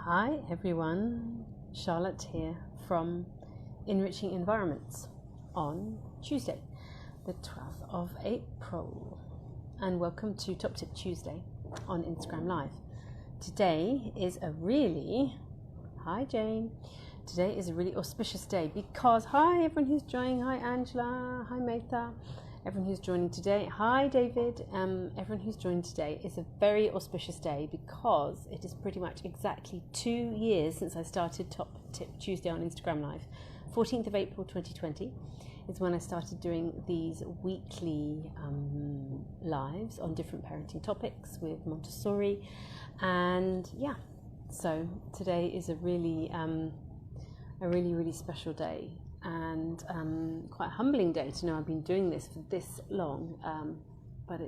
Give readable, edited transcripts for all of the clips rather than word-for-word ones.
Hi everyone, Charlotte here from Enriching Environments on Tuesday, the 12th of April, and welcome to Top Tip Tuesday on Instagram Live. Today is a really, hi Jane, today is a really auspicious day because, hi everyone who's joining, hi Angela, hi Metha, everyone who's joining today, hi David, everyone who's joining today is a very auspicious day because it is pretty much exactly 2 years since I started Top Tip Tuesday on Instagram Live. 14th of April 2020 is when I started doing these weekly lives on different parenting topics with Montessori, and yeah, so today is a really special day. And quite a humbling day to know I've been doing this for this long, but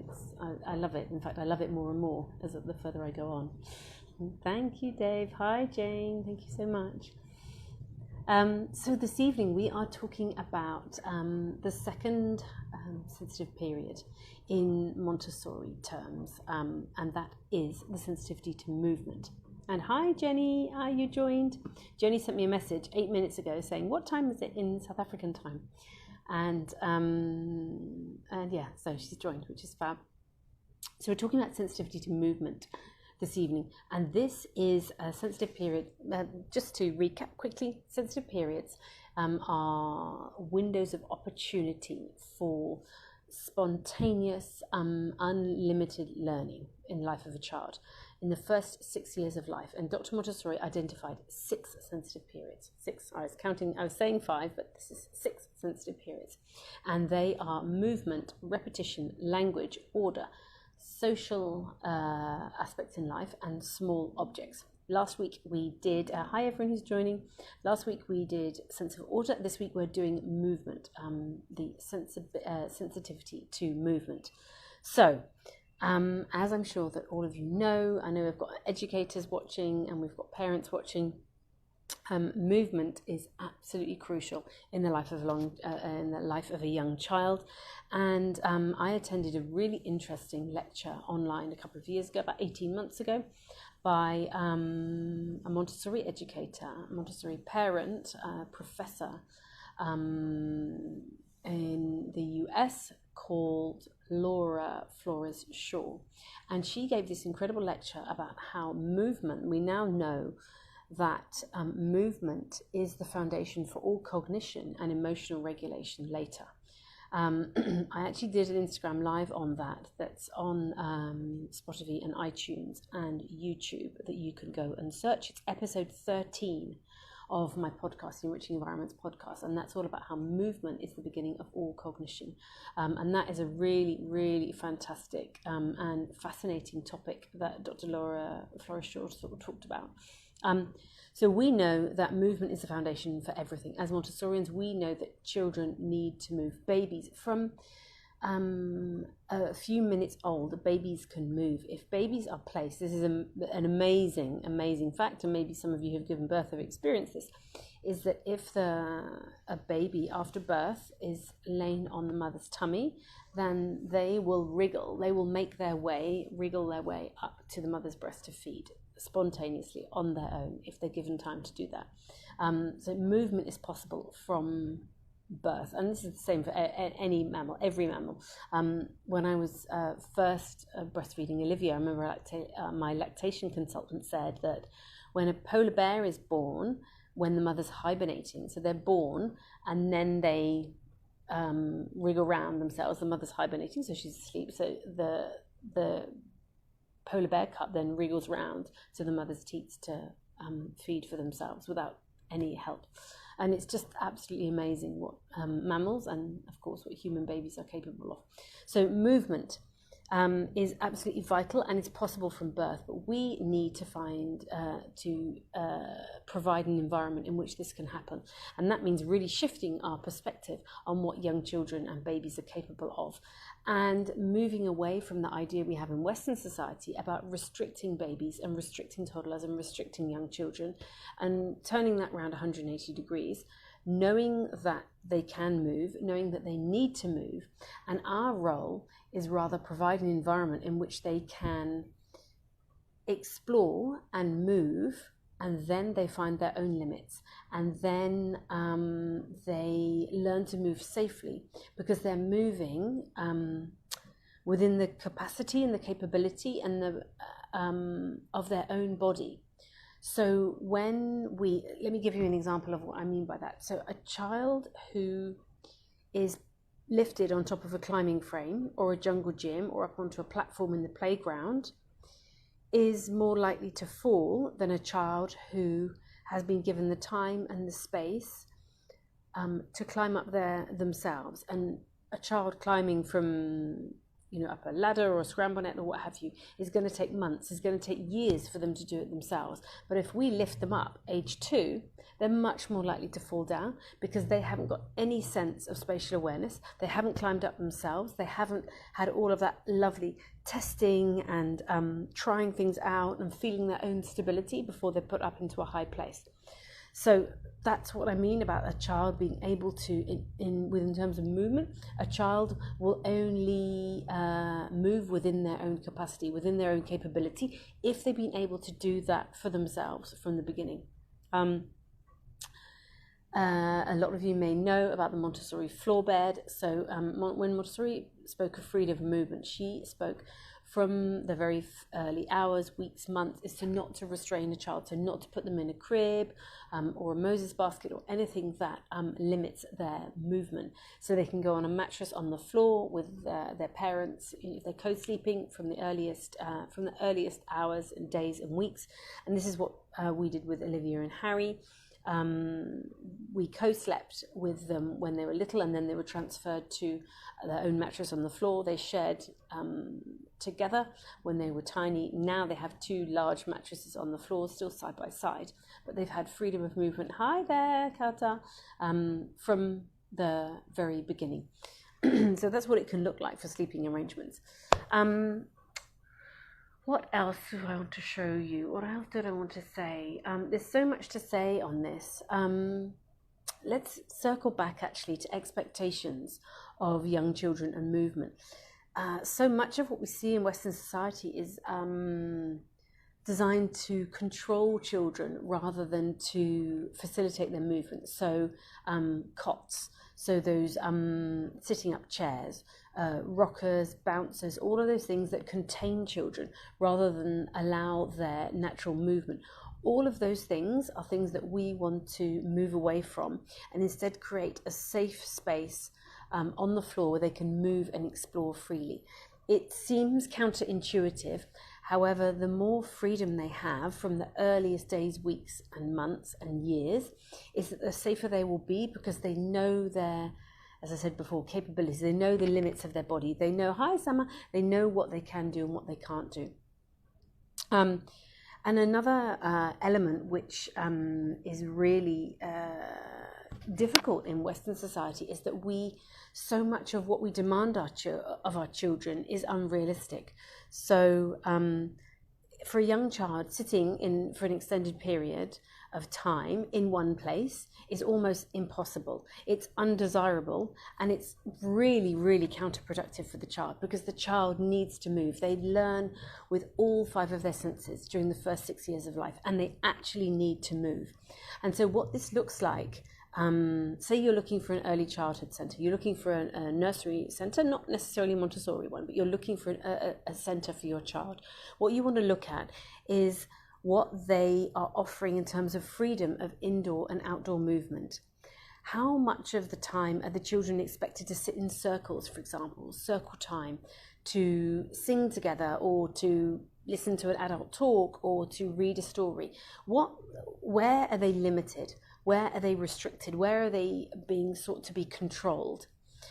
I love it. In fact, I love it more and more as the further I go on. Thank you, Dave. Hi, Jane. Thank you so much. So this evening we are talking about the second sensitive period in Montessori terms, and that is the sensitivity to movement. And hi Jenny, you joined. Jenny sent me a message 8 minutes ago saying, what time is it in South African time? And yeah, so she's joined, which is fab. So we're talking about sensitivity to movement this evening. And this is a sensitive period. Just to recap quickly, sensitive periods are windows of opportunity for spontaneous, unlimited learning in the life of a child in the first 6 years of life. And Dr. Montessori identified 6 sensitive periods. 6, I was saying 5, but this is 6 sensitive periods. And they are movement, repetition, language, order, social aspects in life, and small objects. Last week we did, hi everyone who's joining, last week we did sense of order. This week we're doing movement, the sensitivity to movement. So, as I'm sure that all of you know, I know we've got educators watching and we've got parents watching. Movement is absolutely crucial in the life of a young child, and I attended a really interesting lecture online a couple of years ago, about 18 months ago, by a Montessori educator, Montessori parent, professor in the US called Laura Flores Shaw, and she gave this incredible lecture about how movement, we now know that movement is the foundation for all cognition and emotional regulation later. I actually did an Instagram live on that, that's on Spotify and iTunes and YouTube, that you can go and search. It's episode 13 of my podcast, Enriching Environments podcast, and that's all about how movement is the beginning of all cognition. And that is a really, really fantastic and fascinating topic that Dr. Laura Flores Shaw talked about. So we know that movement is the foundation for everything. As Montessorians, we know that children need to move. Babies from a few minutes old, babies can move. If babies are placed, this is an amazing fact, and maybe some of you who've given birth have experienced this, is that if a baby after birth is laying on the mother's tummy, then they will wriggle their way up to the mother's breast to feed spontaneously on their own if they're given time to do that. So movement is possible from birth, and this is the same for any mammal, every mammal. When I was first breastfeeding Olivia, I remember my lactation consultant said that when a polar bear is born, when the mother's hibernating, so they're born and then they wriggle around themselves, the mother's hibernating, so she's asleep, so the polar bear cub then wriggles round to the mother's teats to feed for themselves without any help. And it's just absolutely amazing what mammals and of course what human babies are capable of. So movement is absolutely vital, and it's possible from birth, but we need to provide an environment in which this can happen, and that means really shifting our perspective on what young children and babies are capable of, and moving away from the idea we have in Western society about restricting babies and restricting toddlers and restricting young children, and turning that around 180 degrees, knowing that they can move, knowing that they need to move, and our role is rather provide an environment in which they can explore and move and then they find their own limits, and then they learn to move safely because they're moving within the capacity and the capability and the of their own body. So let me give you an example of what I mean by that. So a child who is lifted on top of a climbing frame or a jungle gym or up onto a platform in the playground is more likely to fall than a child who has been given the time and the space to climb up there themselves. And a child climbing from up a ladder or a scramble net or what have you is going to take months, is going to take years for them to do it themselves. But if we lift them up age 2, they're much more likely to fall down because they haven't got any sense of spatial awareness. They haven't climbed up themselves. They haven't had all of that lovely testing and trying things out and feeling their own stability before they're put up into a high place. So that's what I mean about a child being able to, in terms of movement, a child will only move within their own capacity, within their own capability, if they've been able to do that for themselves from the beginning. A lot of you may know about the Montessori floor bed. So when Montessori spoke of freedom of movement, she spoke from the very early hours, weeks, months, is not to restrain a child, so not to put them in a crib or a Moses basket or anything that limits their movement. So they can go on a mattress on the floor with their parents, if they're co-sleeping from the earliest hours and days and weeks. And this is what we did with Olivia and Harry. We co-slept with them when they were little, and then they were transferred to their own mattress on the floor. They shared together when they were tiny. Now they have 2 large mattresses on the floor, still side by side, but they've had freedom of movement. Hi there, Kata, from the very beginning. So that's what it can look like for sleeping arrangements. What else do I want to show you? What else did I want to say? There's so much to say on this. Let's circle back actually to expectations of young children and movement. So much of what we see in Western society is designed to control children rather than to facilitate their movement. So cots, so those sitting up chairs, rockers, bouncers, all of those things that contain children rather than allow their natural movement. All of those things are things that we want to move away from and instead create a safe space on the floor where they can move and explore freely. It seems counterintuitive. However, the more freedom they have from the earliest days, weeks and months and years, is that the safer they will be because they know their, as I said before, capabilities. They know the limits of their body. They know, hi Summer, they know what they can do and what they can't do. And another element which is really difficult in Western society is that so much of what we demand of our children is unrealistic. So for a young child, sitting for an extended period of time in one place is almost impossible. It's undesirable, and it's really, really counterproductive for the child because the child needs to move. They learn with all 5 of their senses during the first 6 years of life, and they actually need to move. And so what this looks like, say you're looking for an early childhood centre, you're looking for a nursery centre, not necessarily a Montessori one, but you're looking for a centre for your child. What you want to look at is what they are offering in terms of freedom of indoor and outdoor movement. How much of the time are the children expected to sit in circles, for example, circle time, to sing together or to listen to an adult talk or to read a story? Where are they limited? Where are they restricted? Where are they being sought to be controlled?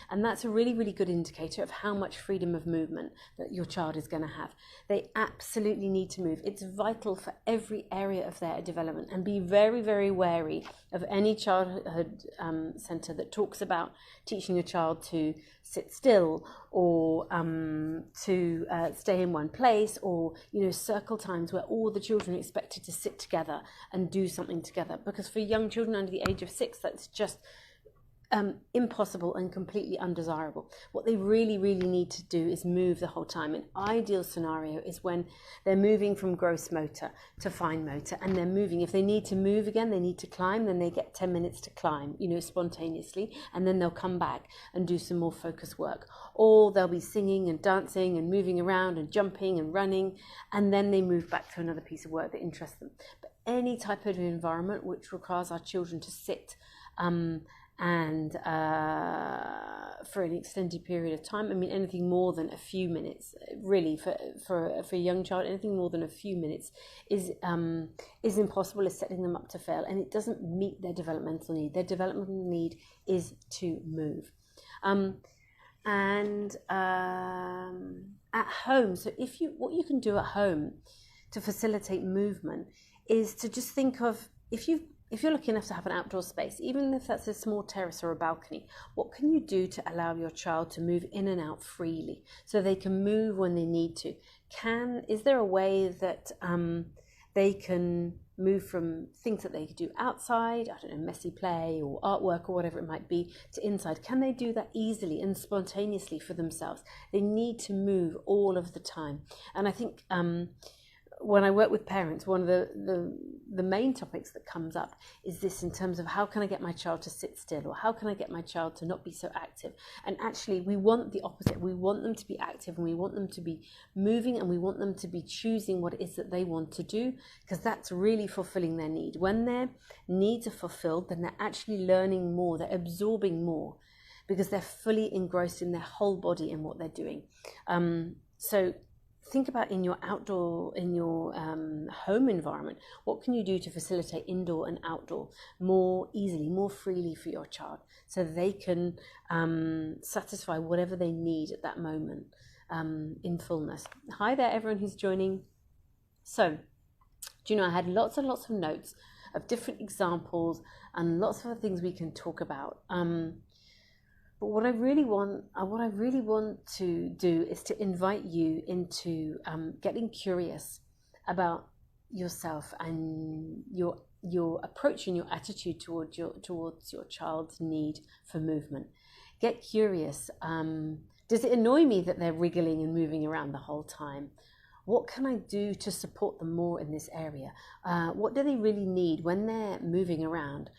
And that's a really, really good indicator of how much freedom of movement that your child is going to have. They absolutely need to move. It's vital for every area of their development. And be very, very wary of any childhood centre that talks about teaching a child to sit still or to stay in one place, or circle times where all the children are expected to sit together and do something together. Because for young children under the age of 6, that's just impossible and completely undesirable. What they really, really need to do is move the whole time. An ideal scenario is when they're moving from gross motor to fine motor, and they're moving. If they need to move again, they need to climb, then they get 10 minutes to climb, spontaneously, and then they'll come back and do some more focus work. Or they'll be singing and dancing and moving around and jumping and running, and then they move back to another piece of work that interests them. But any type of environment which requires our children to sit and for an extended period of time. I mean, anything more than a few minutes, really, for a young child, anything more than a few minutes is impossible, is setting them up to fail, and it doesn't meet their developmental need. Their developmental need is to move. At home, so what you can do at home to facilitate movement is to just think of, if you're lucky enough to have an outdoor space, even if that's a small terrace or a balcony, what can you do to allow your child to move in and out freely so they can move when they need to? Is there a way that they can move from things that they could do outside, I don't know, messy play or artwork or whatever it might be, to inside? Can they do that easily and spontaneously for themselves? They need to move all of the time. And I think when I work with parents, one of the main topics that comes up is this, in terms of how can I get my child to sit still, or how can I get my child to not be so active? And actually we want the opposite. We want them to be active, and we want them to be moving, and we want them to be choosing what it is that they want to do, because that's really fulfilling their need. When their needs are fulfilled, then they're actually learning more, they're absorbing more, because they're fully engrossed in their whole body and what they're doing. So think about in your home environment, what can you do to facilitate indoor and outdoor more easily, more freely for your child, so they can satisfy whatever they need at that moment in fullness. Hi there, everyone who's joining. So, I had lots and lots of notes of different examples and lots of other things we can talk about. But what I really want to do is to invite you into getting curious about yourself and your approach and your attitude towards your child's need for movement. Get curious. Does it annoy me that they're wriggling and moving around the whole time? What can I do to support them more in this area? What do they really need when they're moving around?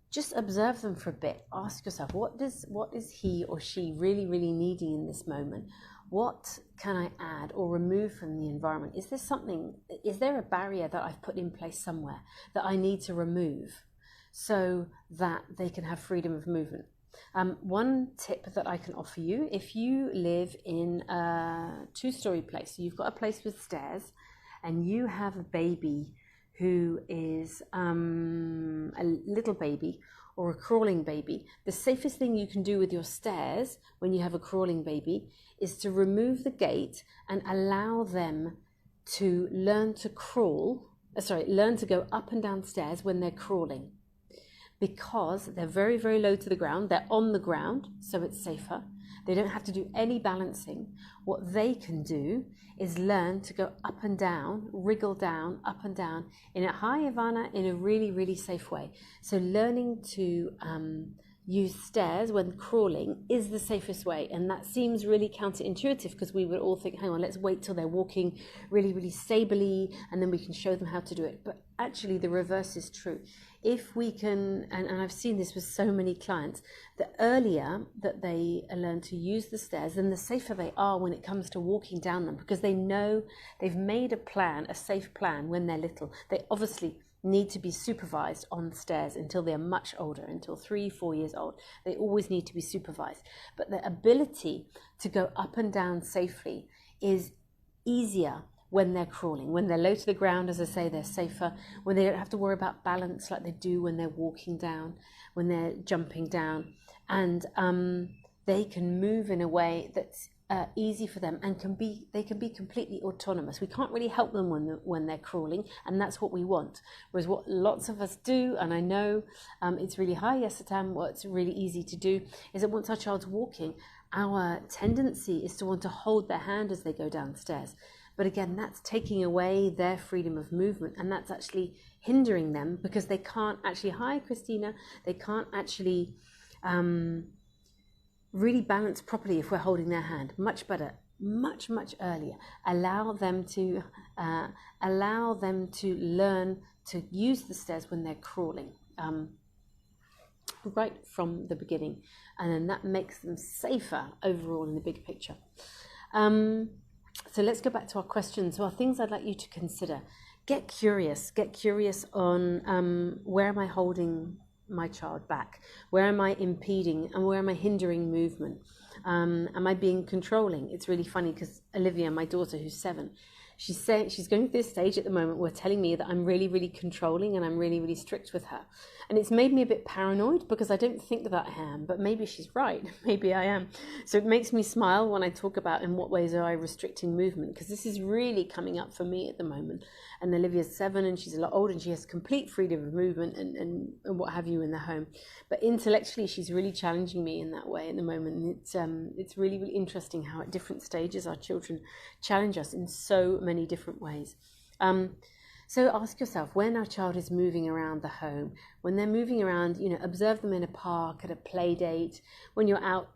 Just observe them for a bit. Ask yourself, what is he or she really, really needing in this moment? What can I add or remove from the environment? Is there a barrier that I've put in place somewhere that I need to remove so that they can have freedom of movement? One tip that I can offer you, if you live in a 2-story place, so you've got a place with stairs, and you have a baby who is a little baby or a crawling baby, the safest thing you can do with your stairs when you have a crawling baby is to remove the gate and allow them to learn to go up and down stairs when they're crawling, because they're very, very low to the ground. They're on the ground, so it's safer. They don't have to do any balancing. What they can do is learn to go up and down, wriggle down, up and down in a really, really safe way. So learning to use stairs when crawling is the safest way. And that seems really counterintuitive, because we would all think, hang on, let's wait till they're walking really, really stably and then we can show them how to do it. But actually the reverse is true. If we can, and I've seen this with so many clients, the earlier that they learn to use the stairs, then the safer they are when it comes to walking down them, because they know they've made a safe plan when they're little. They obviously need to be supervised on stairs until they're much older, until 3-4 years old. They always need to be supervised. But the ability to go up and down safely is easier when they're crawling. When they're low to the ground, as I say, they're safer. When they don't have to worry about balance like they do when they're walking down, when they're jumping down. And they can move in a way that's easy for them, and they can be completely autonomous. We can't really help them when they're crawling, and that's what we want. Whereas what lots of us do, and I know it's really high, yes, Satam, what's really easy to do is that once our child's walking, our tendency is to want to hold their hand as they go downstairs. But again, that's taking away their freedom of movement, and that's actually hindering them, because they can't actually, hi Christina, they can't actually Really balance properly if we're holding their hand. Much better, much earlier. Allow them to learn to use the stairs when they're crawling, right from the beginning, and then that makes them safer overall in the big picture. So let's go back to our questions. So our things I'd like you to consider. Get curious on where am I holding my child back? Where am I impeding and where am I hindering movement? Am I being controlling? It's really funny because Olivia, my daughter who's 7, she's going through this stage at the moment where telling me that I'm really controlling and I'm really strict with her. And it's made me a bit paranoid because I don't think that I am, but maybe she's right. Maybe I am. So it makes me smile when I talk about in what ways are I restricting movement, because this is really coming up for me at the moment. And Olivia's 7 and she's a lot older and she has complete freedom of movement and what have you in the home. But intellectually, she's really challenging me in that way at the moment. And it's really interesting how at different stages our children challenge us in so many different ways. So ask yourself, when our child is moving around the home, when they're moving around, observe them in a park, at a play date, when you're out,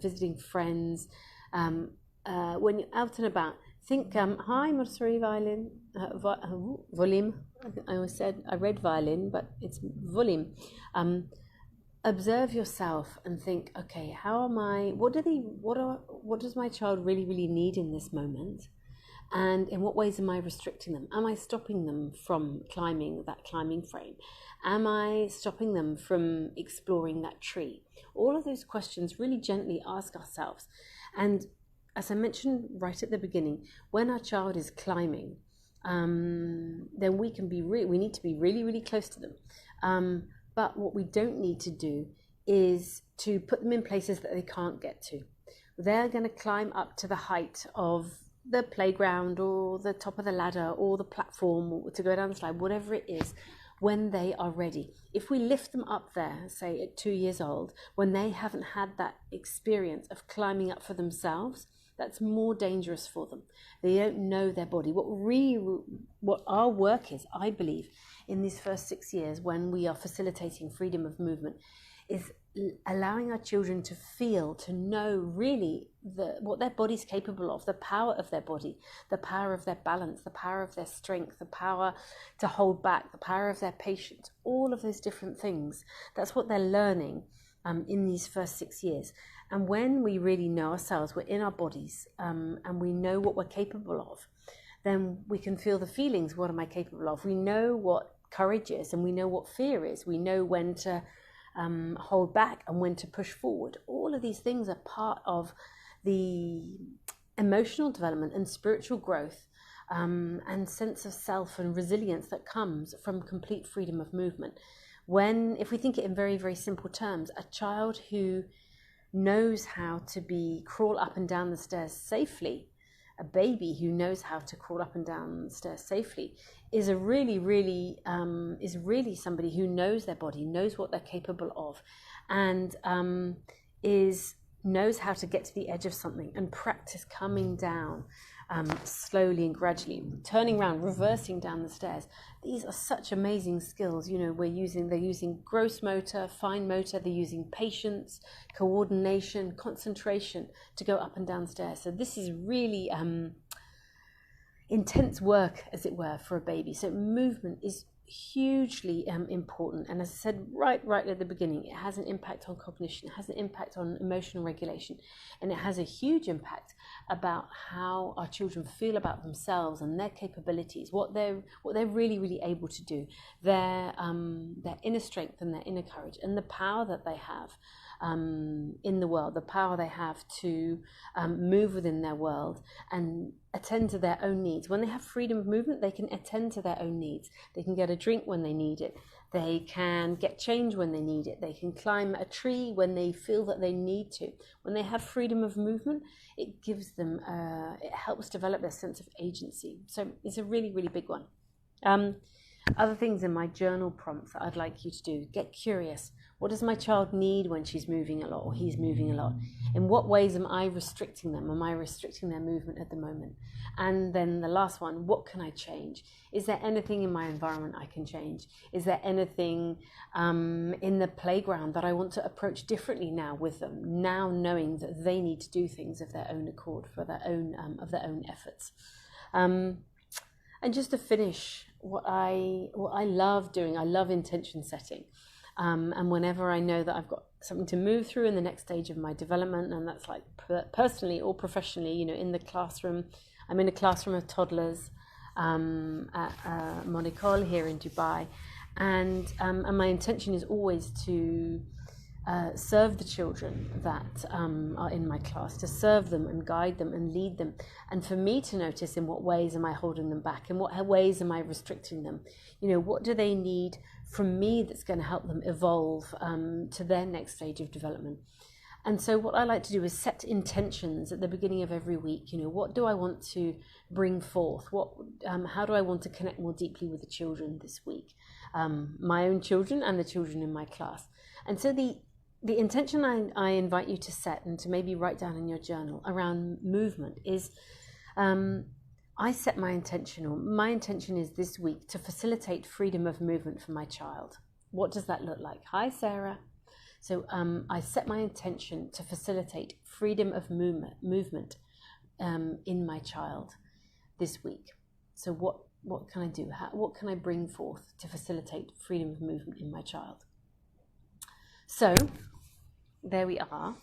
visiting friends, when you're out and about, think, hi, Montessori violin, volume. I read violin, but it's volume. Observe yourself and think, okay, what does my child really need in this moment? And in what ways am I restricting them? Am I stopping them from climbing that climbing frame? Am I stopping them from exploring that tree? All of those questions really gently ask ourselves. And as I mentioned right at the beginning, when our child is climbing, then we need to be really close to them. But what we don't need to do is to put them in places that they can't get to. They're going to climb up to the height of the playground or the top of the ladder or the platform or to go down the slide, whatever it is, when they are ready. If we lift them up there, say at 2 years old, when they haven't had that experience of climbing up for themselves, that's more dangerous for them. They don't know their body. What our work is, I believe, in these first 6 years when we are facilitating freedom of movement, is allowing our children to feel, to know really what their body's capable of, the power of their body, the power of their balance, the power of their strength, the power to hold back, the power of their patience, all of those different things. That's what they're learning in these first 6 years. And when we really know ourselves, we're in our bodies, and we know what we're capable of, then we can feel the feelings. What am I capable of? We know what courage is and we know what fear is. We know when to hold back and when to push forward. All of these things are part of the emotional development and spiritual growth and sense of self and resilience that comes from complete freedom of movement. If we think it in very simple terms, a child who knows how to crawl up and down the stairs safely, a baby who knows how to crawl up and down the stairs safely, is really somebody who knows their body, knows what they're capable of, and knows how to get to the edge of something and practice coming down slowly and gradually, turning around, reversing down the stairs. These are such amazing skills. They're using gross motor, fine motor, they're using patience, coordination, concentration to go up and down stairs. So this is really intense work, as it were, for a baby. So movement is hugely important, and as I said right at the beginning, it has an impact on cognition, it has an impact on emotional regulation, and it has a huge impact about how our children feel about themselves and their capabilities, what they're really able to do, their inner strength and their inner courage, and the power that they have in the world, the power they have to move within their world and attend to their own needs. When they have freedom of movement, they can attend to their own needs. They can get a drink when they need it. They can get change when they need it. They can climb a tree when they feel that they need to. When they have freedom of movement, it gives them, it helps develop their sense of agency. So it's a really big one. Other things in my journal prompts that I'd like you to do: get curious. What does my child need when she's moving a lot or he's moving a lot? In what ways am I restricting them? Am I restricting their movement at the moment? And then the last one, what can I change? Is there anything in my environment I can change? Is there anything in the playground that I want to approach differently now with them, now knowing that they need to do things of their own accord, for their own efforts? And just to finish, what I love doing, I love intention setting. And whenever I know that I've got something to move through in the next stage of my development, and that's like personally or professionally, in the classroom. I'm in a classroom of toddlers at Montessori here in Dubai, and my intention is always to serve the children that are in my class, to serve them and guide them and lead them, and for me to notice in what ways am I holding them back, in what ways am I restricting them, what do they need from me that's going to help them evolve to their next stage of development. And so what I like to do is set intentions at the beginning of every week. What do I want to bring forth? How do I want to connect more deeply with the children this week? My own children and the children in my class. And so the intention I invite you to set and to maybe write down in your journal around movement is, I set my intention, or my intention is this week to facilitate freedom of movement for my child. What does that look like? Hi, Sarah. So I set my intention to facilitate freedom of movement in my child this week. So what can I do? What can I bring forth to facilitate freedom of movement in my child? So there we are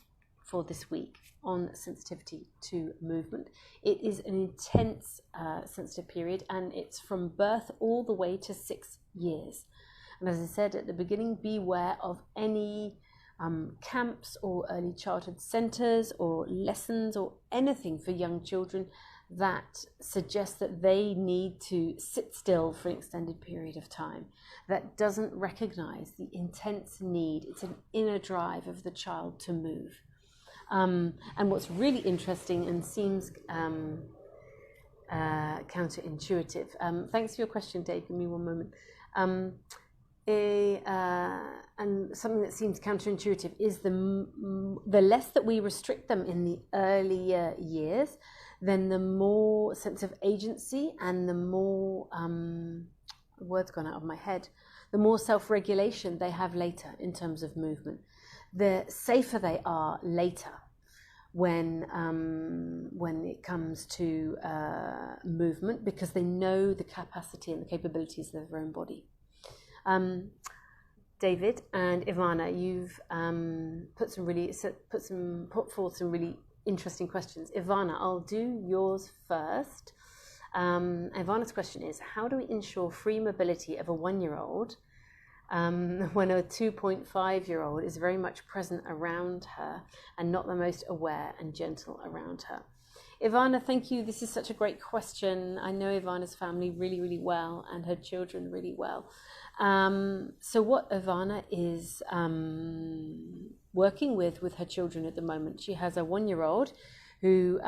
for this week on sensitivity to movement. It is an intense sensitive period, and it's from birth all the way to 6 years. And as I said at the beginning, beware of any camps or early childhood centres or lessons or anything for young children that suggests that they need to sit still for an extended period of time, that doesn't recognise the intense need. It's an inner drive of the child to move. And what's really interesting and seems counterintuitive, thanks for your question, Dave, give me one moment. And something that seems counterintuitive is the less that we restrict them in the earlier years, then the more sense of agency and the more, the word's gone out of my head, the more self-regulation they have later in terms of movement. The safer they are later when it comes to movement, because they know the capacity and the capabilities of their own body. David and Ivana, you've put forth some really interesting questions. Ivana, I'll do yours first. Ivana's question is, how do we ensure free mobility of a 1-year-old when a 2.5-year-old is very much present around her and not the most aware and gentle around her? Ivana, thank you. This is such a great question. I know Ivana's family really, really well and her children really well. So what Ivana is working with her children at the moment, she has a 1-year-old who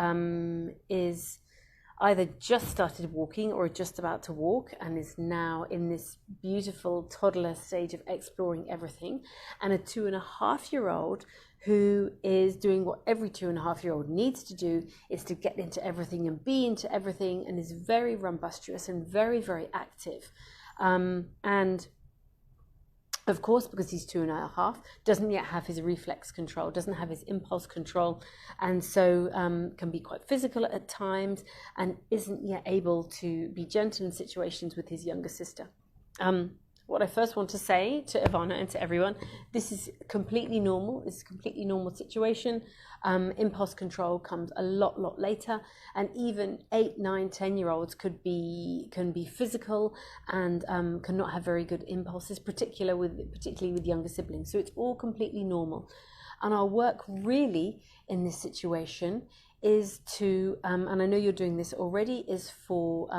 is either just started walking or just about to walk and is now in this beautiful toddler stage of exploring everything, and a 2.5-year-old who is doing what every 2.5-year-old needs to do, is to get into everything and be into everything, and is very rumbustious and very, very active. And of course, because he's 2.5, doesn't yet have his reflex control, doesn't have his impulse control, and so can be quite physical at times, and isn't yet able to be gentle in situations with his younger sister. What I first want to say to Ivana and to everyone, this is completely normal. It's a completely normal situation. Impulse control comes a lot later, and even 8, 9, 10-year-olds can be physical and cannot have very good impulses, particularly with younger siblings. So it's all completely normal. And our work really in this situation is to, and I know you're doing this already, is for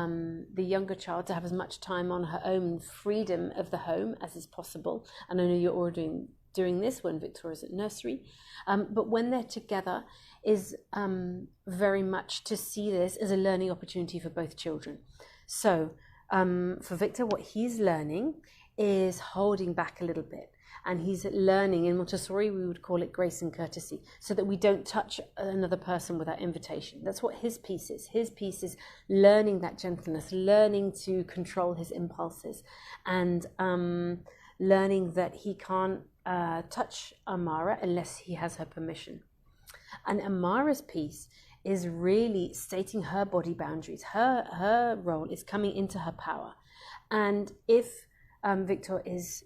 the younger child to have as much time on her own, freedom of the home as is possible. And I know you're already doing this when Victoria's at nursery. But when they're together is very much to see this as a learning opportunity for both children. So for Victor, what he's learning is holding back a little bit. And he's learning. In Montessori, we would call it grace and courtesy, so that we don't touch another person without invitation. That's what his piece is. His piece is learning that gentleness, learning to control his impulses, and learning that he can't touch Amara unless he has her permission. And Amara's piece is really stating her body boundaries. Her role is coming into her power. And if Victor is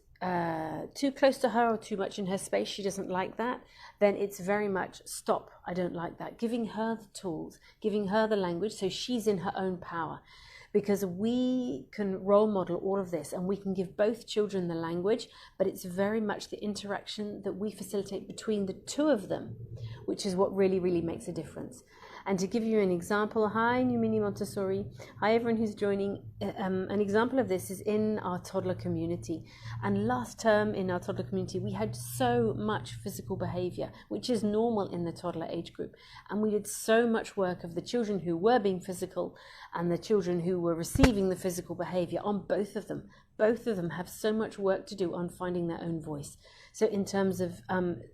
too close to her or too much in her space, she doesn't like that, then it's very much stop, I don't like that. Giving her the tools, giving her the language so she's in her own power. Because we can role model all of this and we can give both children the language, but it's very much the interaction that we facilitate between the two of them, which is what really, really makes a difference. And to give you an example, hi New Mini Montessori, hi everyone who's joining. An example of this is in our toddler community. And last term in our toddler community, we had so much physical behavior, which is normal in the toddler age group. And we did so much work of the children who were being physical and the children who were receiving the physical behavior on both of them. Both of them have so much work to do on finding their own voice. So in terms of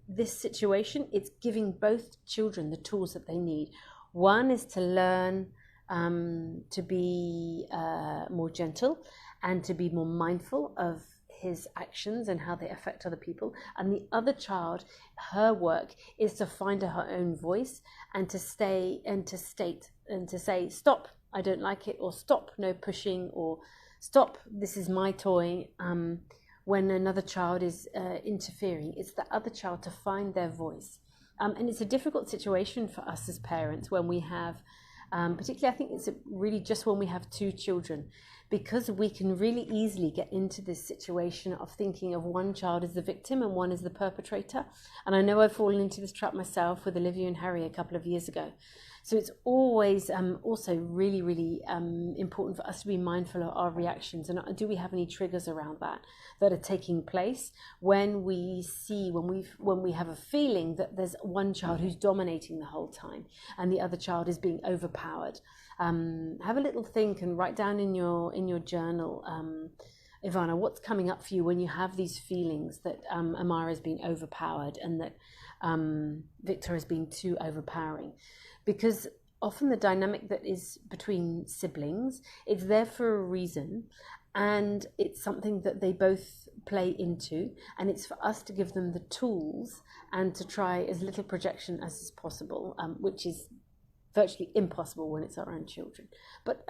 this situation, it's giving both children the tools that they need. One is to learn to be more gentle and to be more mindful of his actions and how they affect other people. And the other child, her work is to find her own voice and to stay and to state and to say, stop, I don't like it, or stop, no pushing, or stop, this is my toy. When another child is interfering, it's the other child to find their voice. And it's a difficult situation for us as parents when we have, particularly I think it's really just when we have two children, because we can really easily get into this situation of thinking of one child as the victim and one as the perpetrator. And I know I've fallen into this trap myself with Olivia and Harry a couple of years ago. So it's always also really, really important for us to be mindful of our reactions. And do we have any triggers around that are taking place when we see, when we have a feeling that there's one child who's dominating the whole time and the other child is being overpowered? Have a little think and write down in your journal, Ivana, what's coming up for you when you have these feelings that Amara has been overpowered and that Victor has been too overpowering. Because often the dynamic that is between siblings, it's there for a reason, and it's something that they both play into, and it's for us to give them the tools and to try as little projection as is possible, which is virtually impossible when it's our own children. But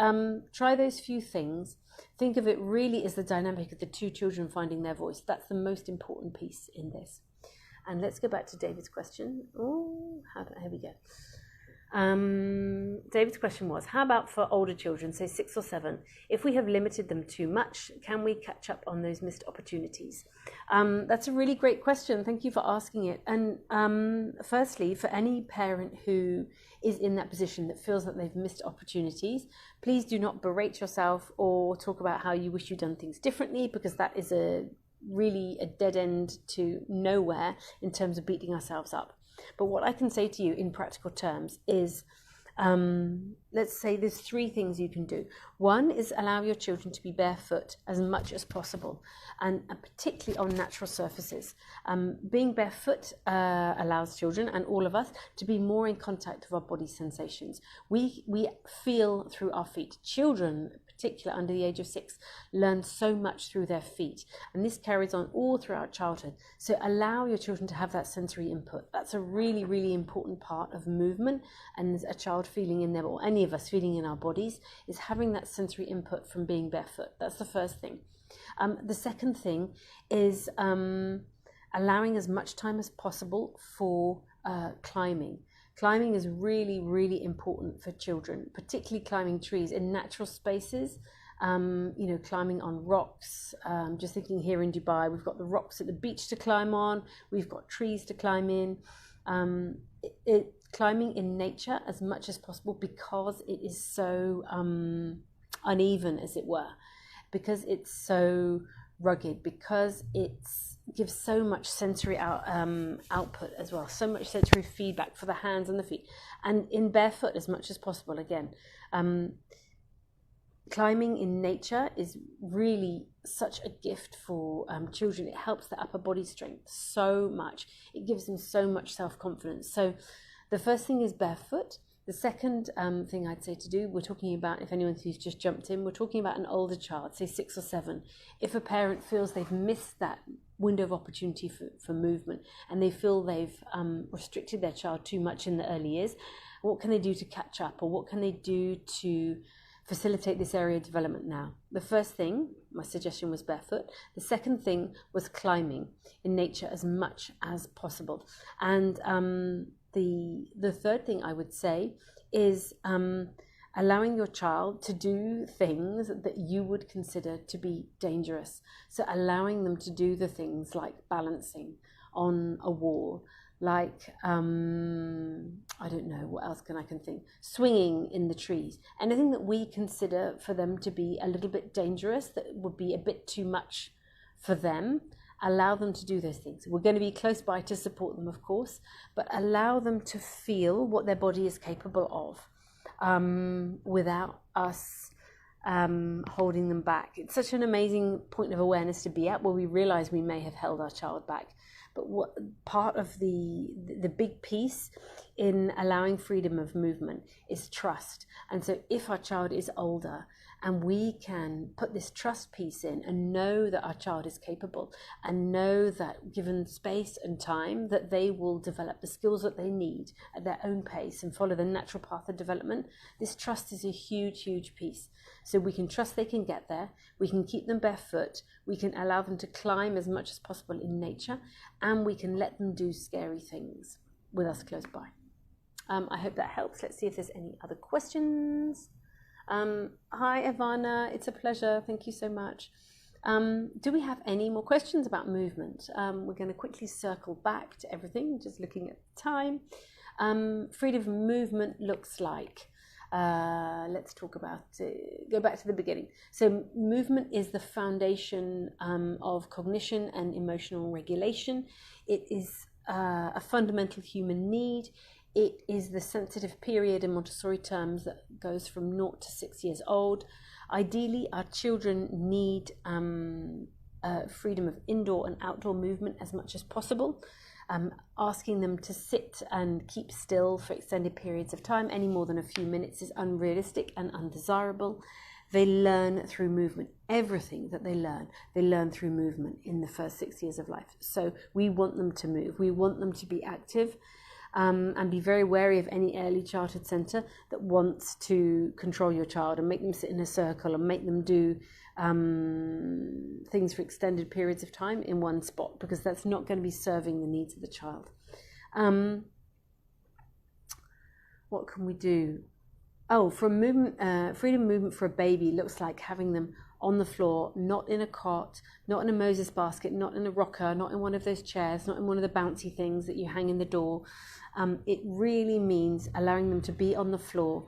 try those few things. Think of it really as the dynamic of the two children finding their voice. That's the most important piece in this. And let's go back to David's question. Oh, here we go. David's question was, how about for older children, say 6 or 7, if we have limited them too much, can we catch up on those missed opportunities? That's a really great question. Thank you for asking it. And firstly, for any parent who is in that position that feels that they've missed opportunities, please do not berate yourself or talk about how you wish you'd done things differently, because that is really a dead end to nowhere in terms of beating ourselves up. But what I can say to you in practical terms is, let's say there's 3 things you can do. One is allow your children to be barefoot as much as possible, and particularly on natural surfaces. Being barefoot allows children and all of us to be more in contact with our body sensations. We feel through our feet. Children, particular under the age of 6, learn so much through their feet, and this carries on all throughout childhood. So allow your children to have that sensory input. That's a really, really important part of movement, and a child feeling in them, or any of us feeling in our bodies, is having that sensory input from being barefoot. That's the first thing. The second thing is allowing as much time as possible for climbing. Climbing is really, really important for children, particularly climbing trees in natural spaces, climbing on rocks. Just thinking here in Dubai, we've got the rocks at the beach to climb on, we've got trees to climb in. Climbing in nature as much as possible, because it is so uneven, as it were, because it's so rugged, because it gives so much sensory output as well, so much sensory feedback for the hands and the feet. And in barefoot as much as possible, again. Climbing in nature is really such a gift for children. It helps their upper body strength so much. It gives them so much self-confidence. So the first thing is barefoot. The second thing I'd say to do, we're talking about, if anyone who's just jumped in, we're talking about an older child, say 6 or 7. If a parent feels they've missed that window of opportunity for movement, and they feel they've restricted their child too much in the early years, what can they do to catch up, or what can they do to facilitate this area of development now? The first thing, my suggestion was barefoot. The second thing was climbing in nature as much as possible. And the third thing I would say is allowing your child to do things that you would consider to be dangerous. So allowing them to do the things like balancing on a wall, like, I don't know, what else I can think? Swinging in the trees. Anything that we consider for them to be a little bit dangerous, that would be a bit too much for them, allow them to do those things. We're going to be close by to support them, of course, but allow them to feel what their body is capable of without us holding them back. It's such an amazing point of awareness to be at, where we realize we may have held our child back. But what part of the big piece in allowing freedom of movement is trust. And so if our child is older, and we can put this trust piece in and know that our child is capable, and know that given space and time, that they will develop the skills that they need at their own pace and follow the natural path of development, this trust is a huge, huge piece. So we can trust they can get there, we can keep them barefoot, we can allow them to climb as much as possible in nature, and we can let them do scary things with us close by. I hope that helps. Let's see if there's any other questions. Hi Ivana, it's a pleasure, thank you so much. Do we have any more questions about movement? We're going to quickly circle back to everything, just looking at the time. Freedom of movement looks like, let's talk about, go back to the beginning. So movement is the foundation of cognition and emotional regulation. It is a fundamental human need. It is the sensitive period in Montessori terms that goes from 0 to 6 years old. Ideally, our children need freedom of indoor and outdoor movement as much as possible. Asking them to sit and keep still for extended periods of time, any more than a few minutes, is unrealistic and undesirable. They learn through movement. Everything that they learn through movement in the first 6 years of life. So we want them to move. We want them to be active. And be very wary of any early childhood centre that wants to control your child and make them sit in a circle and make them do things for extended periods of time in one spot, because that's not going to be serving the needs of the child. What can we do? Oh, for movement, freedom of movement for a baby looks like having them on the floor, not in a cot, not in a Moses basket, not in a rocker, not in one of those chairs, not in one of the bouncy things that you hang in the door. It really means allowing them to be on the floor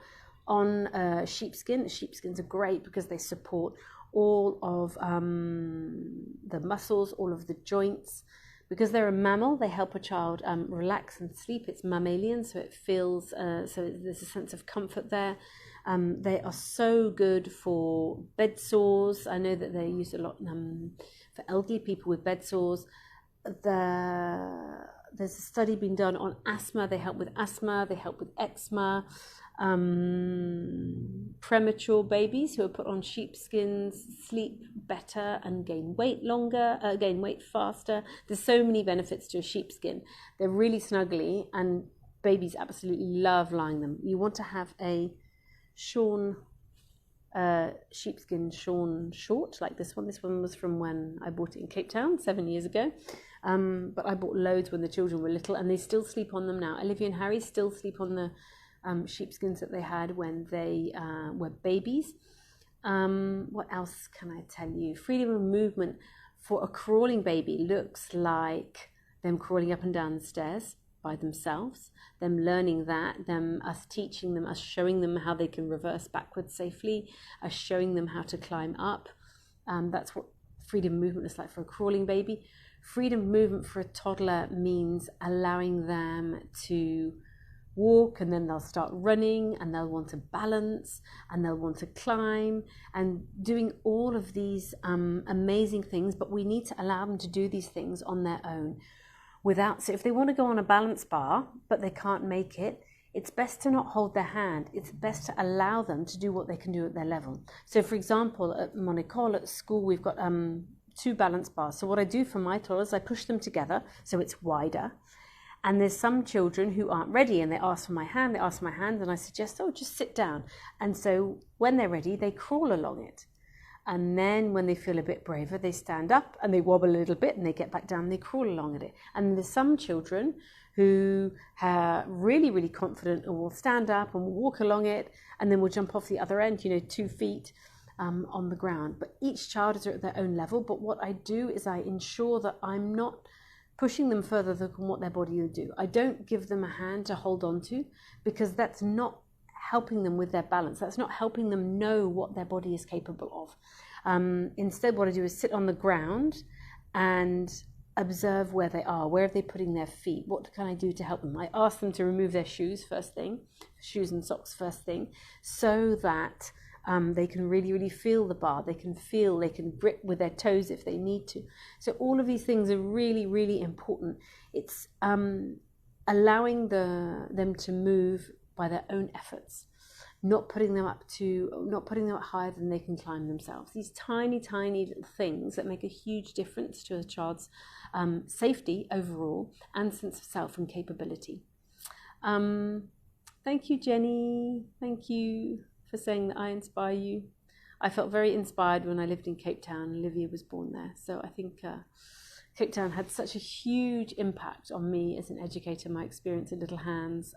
on sheepskin. Sheepskins are great because they support all of the muscles, all of the joints. Because they're a mammal, they help a child relax and sleep. It's mammalian, so it feels, so there's a sense of comfort there. They are so good for bed sores. I know that they're used a lot for elderly people with bed sores. There's a study being done on asthma. They help with asthma, they help with eczema. Premature babies who are put on sheepskins sleep better and gain weight faster. There's so many benefits to a sheepskin. They're really snuggly and babies absolutely love lying them. You want to have a sheepskin shorn short like this one. This one was from when I bought it in Cape Town 7 years ago. But I bought loads when the children were little, and they still sleep on them now. Olivia and Harry still sleep on the sheepskins that they had when they were babies. What else can I tell you? Freedom of movement for a crawling baby looks like them crawling up and down the stairs by themselves, them learning that, us teaching them, us showing them how they can reverse backwards safely, us showing them how to climb up. That's what freedom of movement is like for a crawling baby. Freedom of movement for a toddler means allowing them to walk, and then they'll start running, and they'll want to balance, and they'll want to climb, and doing all of these amazing things. But we need to allow them to do these things on their own so if they want to go on a balance bar but they can't make it, it's best to not hold their hand. It's best to allow them to do what they can do at their level. So for example, at Montessori at school, we've got 2 balance bars. So what I do for my toddlers, I push them together so it's wider. And there's some children who aren't ready, and they ask for my hand, and I suggest, just sit down. And so when they're ready, they crawl along it. And then when they feel a bit braver, they stand up and they wobble a little bit and they get back down and they crawl along at it. And there's some children who are really, really confident and will stand up and will walk along it, and then will jump off the other end, 2 feet on the ground. But each child is at their own level. But what I do is I ensure that I'm not pushing them further than what their body will do. I don't give them a hand to hold on to, because that's not helping them with their balance. That's not helping them know what their body is capable of. Instead, what I do is sit on the ground and observe where they are. Where are they putting their feet? What can I do to help them? I ask them to remove their shoes shoes and socks first thing, so that they can really, really feel the bar. They can grip with their toes if they need to. So all of these things are really, really important. It's allowing them to move by their own efforts, not putting them up higher than they can climb themselves. These tiny, tiny little things that make a huge difference to a child's safety overall and sense of self and capability. Thank you, Jenny. Thank you for saying that I inspire you. I felt very inspired when I lived in Cape Town. Olivia was born there. So I think Cape Town had such a huge impact on me as an educator, my experience at Little Hands,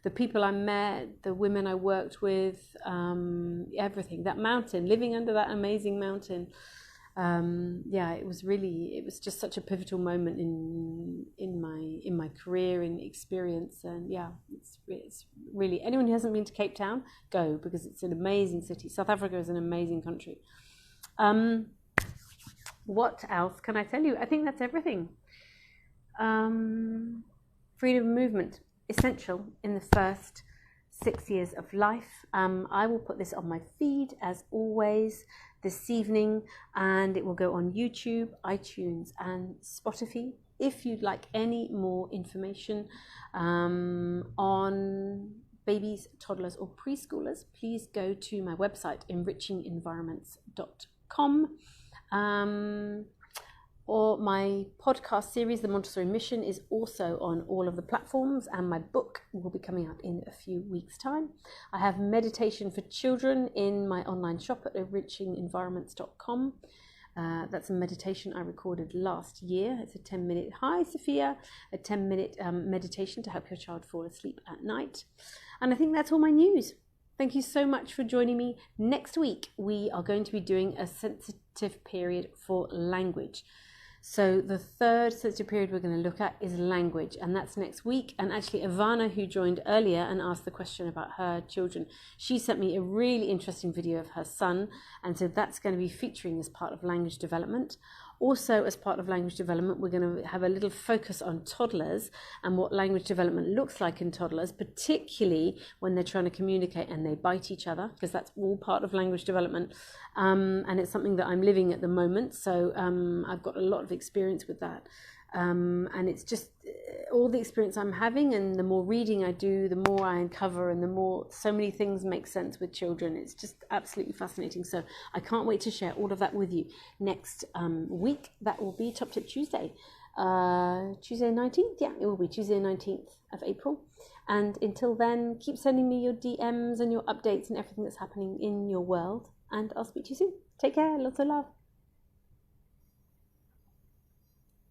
the people I met, the women I worked with, everything. That mountain, living under that amazing mountain. It was just such a pivotal moment in my career and experience. And it's really, anyone who hasn't been to Cape Town, go, because it's an amazing city. South Africa is an amazing country. What else can I tell you? I think that's everything. Freedom of movement, essential in the first 6 years of life. I will put this on my feed as always this evening, and it will go on YouTube, iTunes and Spotify. If you'd like any more information on babies, toddlers or preschoolers, please go to my website, enrichingenvironments.com. Or my podcast series, The Montessori Mission, is also on all of the platforms, and my book will be coming out in a few weeks' time. I have meditation for children in my online shop at enrichingenvironments.com. That's a meditation I recorded last year. It's a 10-minute, hi Sophia, a 10-minute meditation to help your child fall asleep at night. And I think that's all my news. Thank you so much for joining me. Next week, we are going to be doing a sensitive period for language. So the third sensitive period we're going to look at is language, and that's next week. And actually, Ivana, who joined earlier and asked the question about her children, she sent me a really interesting video of her son, and so that's going to be featuring as part of language development. Also, as part of language development, we're going to have a little focus on toddlers and what language development looks like in toddlers, particularly when they're trying to communicate and they bite each other, because that's all part of language development. And it's something that I'm living at the moment, so I've got a lot of experience with that. And it's just all the experience I'm having, and the more reading I do, the more I uncover, and the more so many things make sense with children. It's just absolutely fascinating. So I can't wait to share all of that with you next week. That will be Top Tip Tuesday, Tuesday 19th. Yeah, it will be Tuesday 19th of April. And until then, keep sending me your DMs and your updates and everything that's happening in your world. And I'll speak to you soon. Take care. Lots of love.